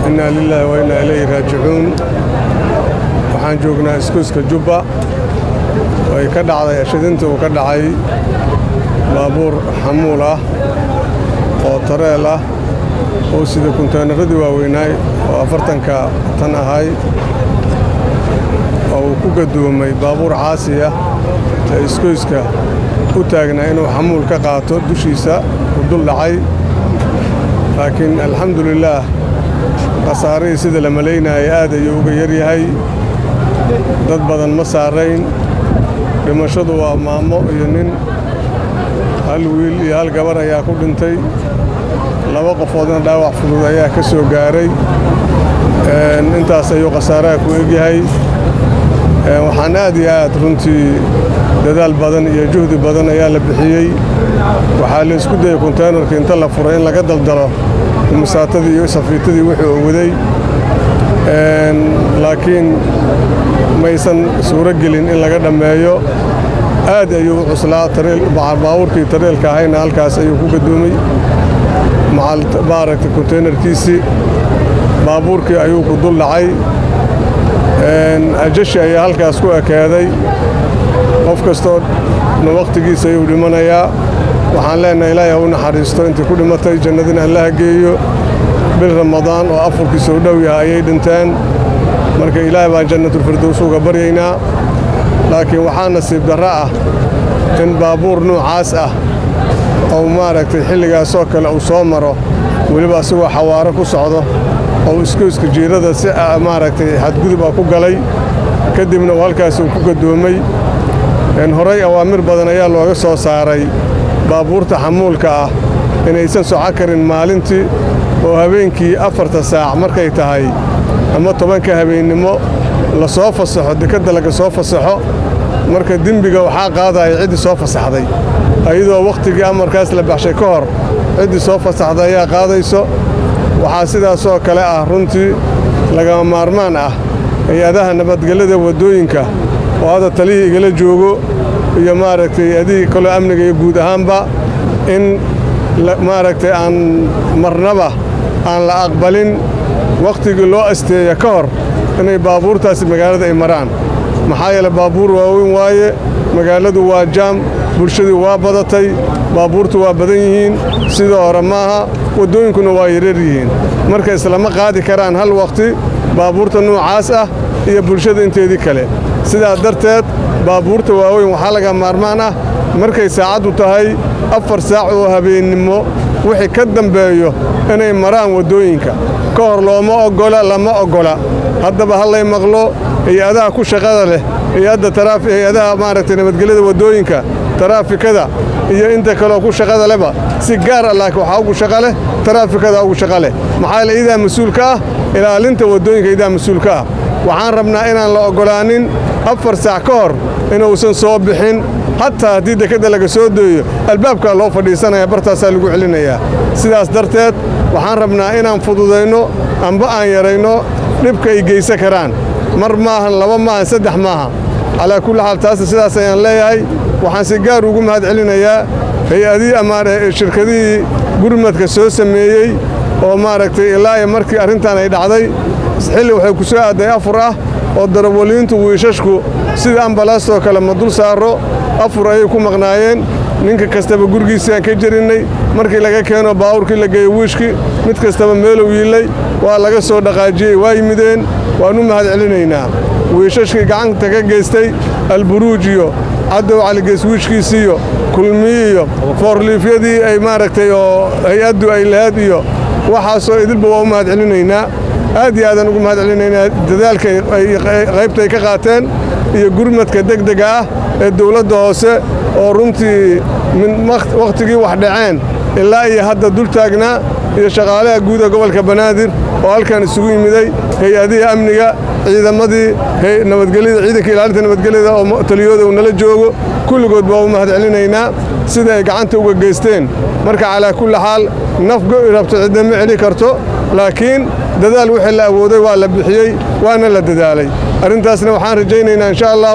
إنا لله وإنا إليه راجعون. waxaan joognaa iskuuska Jubba way ka dhacday shidinta uu ka dhacay baabuur xamuul ah oo tareel ah oo sida konteenaradii waaweynay oo 40ka tan ahay oo ku gadoomay baabuur caasi ah ee iskuuska u taagnaa inuu xamuul ka qaato dushiisa u dul dhacay laakiin alxamdulillah qasaarihii sida la maleynayay aad ayuu uga yar yahay dad badan ma saarayn dhimashadu waa maamo iyo nin hal wiil iyo hal gabar ayaa ku dhintay laba qofoodna dhaawac fudud ayaa ka soo gaaray intaas ayuu qasaaraha ku egyahay waxaan aad iyo aad runtii dadaal badan iyo juhdi badan ayaa la bixiyey waxaa la isku dayay konteenarka inta la furay in laga daldalo musaatadii iyo safiitadii wixii uu waday laakiin maysan suuro gelin in laga dhameeyo aad ayuu cuslaa baabuurkii tareelka ahayna halkaas ayuu ku gadoomay macaal konteenarkiisii baabuurkii ayuu ku dul dhacay ajashi ayaa halkaas ku ekaaday qof kastoo waqtigiisa ayuu dhimanayaa waxaan leenahay ilaahay ha u naxariisto intii ku dhimatay jannadina allaha geeyo bil ramadaan oo afurkii soo dhow yahay ayay dhinteen marka ilaahay baan jannatul firdaws uga baryaynaa laakiin waxaa nasiib darro ah in baabuur noocaas ah oo maaragtay xilligaasoo kale uu soo maro weliba asagoo xawaaro ku socdo oo iskuuska jiirada si maaragtay xadgudub ah ku galay kadibna halkaas uu ku gadoomay horay awaamir badan ayaa looga soo saaray baabuurta xamuulka ah inaysan soco karin maalintii oo habeenkii 4 saac markay tahay ama 10ka habeennimo la soo fasaxo dekada laga soo fasaxo marka dembiga waxaa qaadaya cidi soo fasaxday ayadoo waqtigii amarkaas la baxshay ka hor cidi soo fasaxday ayaa qaadayso waxaa sidaas oo kale ah runtii laga maarmaan ah hay'adaha nabadgelyada wadooyinka oo hada taliyay igala joogo iyo maaragtay adii kale amniga iyo guud ahaanba in maaragtay aan marnaba aan la aqbalin waqtigii loo asteeyo ka hor inay baabuurtaasi magaalada ay maraan maxaa yeelay baabuur waaweyn waaye magaaladu waa jaam bulshadu waa badatay baabuurtu waa badan yihiin sidoo hore maaha wadooyinkuna waa yareer yihiin marka islama qaadi karaan hal waqti baabuurta noocaas ah iyo bulshada inteedii kale sidaa darteed baabuurta waaweyn waxaa laga maarmaan ah markay saacadu tahay 4 saac oo habeennimo wixii ka dambeeyo inay maraan wadooyinka ka hor lama ogola haddaba hallay maqlo hay'adaha ku shaqada leh hay'adaha maaragtay nabadgelyada wadooyinka taraafikada iyo inta kale ku shaqada leba si gaar ah laakiin waxa ugu shaqo leh taraafikada ugu shaqo leh maxaa la idaa mas'uulka ah ilaalinta wadooyinka idaa mas'uulka ah waxaan rabnaa inaan la ogolaanin 4 saac ka hor inuusan soo bixin hatta haddii dekada laga soo dooyo albaabka loo fadhiisanaya bartaasaa lagu celinayaa sidaas darteed waxaan rabnaa inaan fududayno amba aan yarayno dhibka ay geysan karaan mar maahan 2 maahan 3 maaha calaa kulli xaal taas sidaas ayaan leeyahay waxaan si gaar ugu mahad celinayaa hay'adii ama shirkadihii gurmadka soo sameeyey oo maaragtay ilaa markii arrintan ay dhacday xilli waxay ku soo aaday afur ah oo darawaliintu wiishashku sida ambalaastoo kale ma dul saaro afur ayay ku maqnaayeen ninka kastaba gurigiisa aan ka jarinnay markii laga keeno baabuurkii la geeyo wiishkii mid kastaba meeluu yiilay waa laga soo dhaqaajiyey waa yimideen waan u mahad celinaynaa wiishashkii gacanta ka geystay alburuuj iyo cadow caligeys wiishkiisii iyo kulmiyi iyo foorliifyadii ay maaragtay oo hay-addu ay lahayd iyo waxaasoo idilba waa u mahad celinaynaa aad iyo aadan ugu mahad celinaynaa dadaalka qaybta ay ka qaateen iyo gurmadka degdega ah ee dawladda hoose oo runtii min waqtigii wax dhaceen ilaa iyo hadda dul taagnaa iyo shaqaalaha guud ee gobolka Banaadir oo halkan isugu yimiday hay'adaha amniga ciidamadii nabadgelyada ciidanka ilaalinta nabadgelyada oo taliyooda uu nala joogo kulligood baa u mahad celinaynaa sida ay gacanta uga geysteen marka calaa kulli xaal nafgo rabto cidna ma celi karto laakiin dadaal wixii la awooday waa la bixiyey waana la dadaalay arrintaasna waxaan rajaynaynaa insha Allah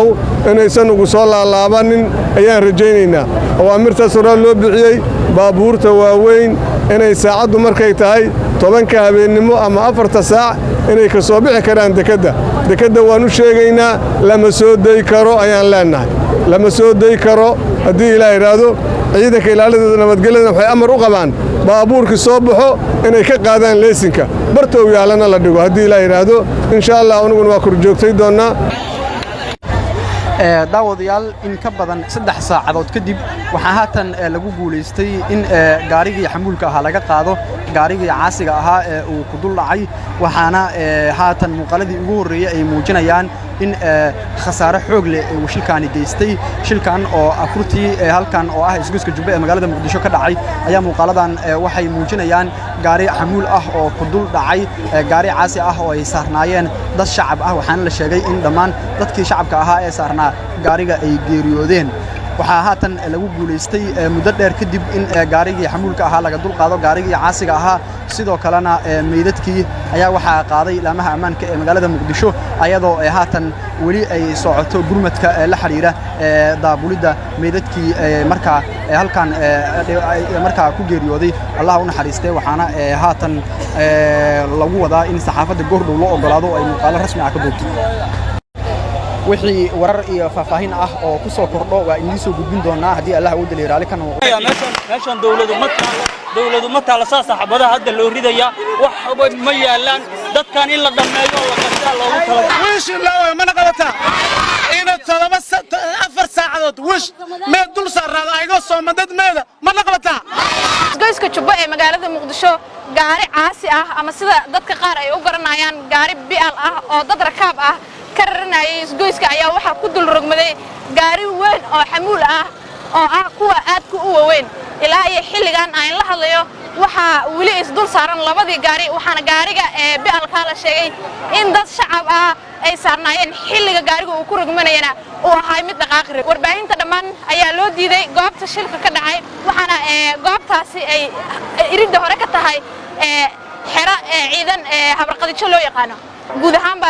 inaysan ugu soo laalaabanin ayaan rajaynaynaa awaamirtaas horaa loo bixiyey baabuurta waaweyn inay saacaddu markay tahay 10 habeennimo ama 4 saac inay ka soo bixi karaan dekadda waan u sheegaynaa lama soo day karo ayaan leenahay lama soo day karo haddii ilaahay yiraahdo ciidanka ilaalada nabadgelyada waxay amar u qabaan baabuurkii soo baxo inay ka qaadaan leesinka bartow yaalana la dhigo haddii ilaahay yiraahdo insha Allah anaguna waa kor joogtay doonaa daawadayaal in ka badan 3 saacadood kadib waxaa haatan lagu guuleystay in gaarigii xamuulka ahaa laga qaado gaarigii caasiga ahaa ee uu ku dul dhacay waxaana haatan muuqaaladii ugu horeeyay ay muujinayaan in khasaare xoog leh uu shilkaani geystay shilkan oo afurtii halkan oo ah isgoyska Jubba ee magaalada Muqdisho ka dhacay ayaa muuqaaladan waxay muujinayaan gaari xamuul ah oo ku dul dhacay gaari caasi ah oo ay saarnaayeen dad shacab ah waxaana la sheegay in dhammaan dadkii shacabka ahaa ee saarnaa gaariga ay geeriyoodeen waxaa haatan lagu guuleystay muddo dheer kadib in gaarigii xamuulka ahaa laga dul qaado gaarigii caasiga ahaa sidoo kalena meydadkii ayaa waxaa qaaday ilaamaha ammaanka ee magaalada Muqdisho ayadoo haatan weli ay socoto gurmadka la xiriira daabulida meydadkii markaa halkan markaa ku geeriyooday Allah u naxariistay waxaana haatan lagu wadaa in saxaafadda goordhow loo ogolaado ay muuqaalo rasmi ah ka duubto wixii warar iyo faahfaahin ah oo ku soo kordho waa in soo gudbin doonaa hadii Allah uu daleeraali kan meeshan dawladu ma taala saxaabada hadda loo ridaya wax ma yaalaan dadkan in la dhameeyo la qasay loogu talagalay wish la ma naqabata ina 4 saacadood wish ma dul saarada aygo Soomadad meeda ma naqabata isgoyska Jubba ee magaalada Muqdisho gaari caasi ah ama sida dadka qaar ay u garanayaan gaari bi'al ah oo dad rakaab ah karranayay isgoyska ayaa waxa ku dul rogmaday gaari weyn oo xamuul ah oo ah kuwa aad ku weyn ilaa ay xilligan ay la hadlayo waxa wali is dul saaran labadii gaari waxaana gaariga bi'alka la sheegay in dad shacab ah ay saarnaayeen xilliga gaariga uu ku rogmanayna oo ahay mid dhaqaaqri warbaahinta dhamaan ayaa loo diiday goobta shilka ka dhacay waxaana goobtaasi ay iridda hore ka tahay xira ciidan habarqadijo loo yaqaano guud ahaanba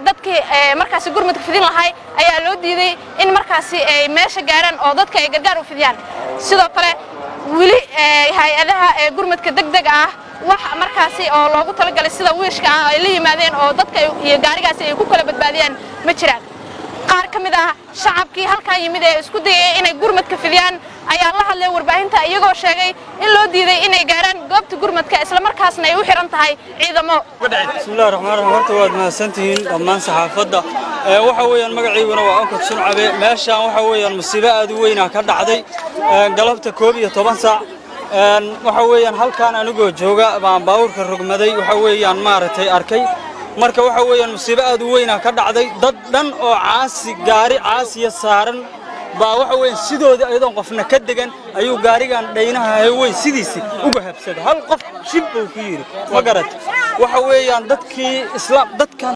dadkii markaas gurmadka fidin lahay ayaa loo diiday in markaas ay meesha gaaraan oo dadka ay gargaar u fidiyaan sidoo kale wili hay'adaha gurmadka degdeg ah wax markaas oo loogu talagalay sida wiishka ay la yimaadeen oo dadka iyo gaarigaas ay ku kala badbaadiyaan ma jiraan qaar kamid ah shacabkii halka yimid ee isku dayay inay gurmadka fidiyaan ayaa la hadlay warbaahinta iyagoo sheegay in loo diiday inay gaaraan goobta gurmadka isla markaasna ay u xiran tahay ciidamo bismillaahir rahmaanir rahiim horta waad mahadsantihiin dhammaan saxaafadda waxa weeyaan magaciiguna waa Onkod Suncabe meeshaan waxa weeyaan musiibo aad u weyn ka dhacday galabta 11 saac waxa weeyaan halkaan anigoo jooga baan baabuurka rogmaday waxa weeyaan maaragtay arkay marka waxa weeyaan musiibo aad u weyn ka dhacday dad dhan oo gaari caasiya saaran baa waxa weyn sidooda ayadoo qofna ka degan ayuu gaarigan dhaynaha weyn sidiisi uga habsaday hal qof shib uu ku yiri ma garat waxa weeyaan dadkii islaam dadkan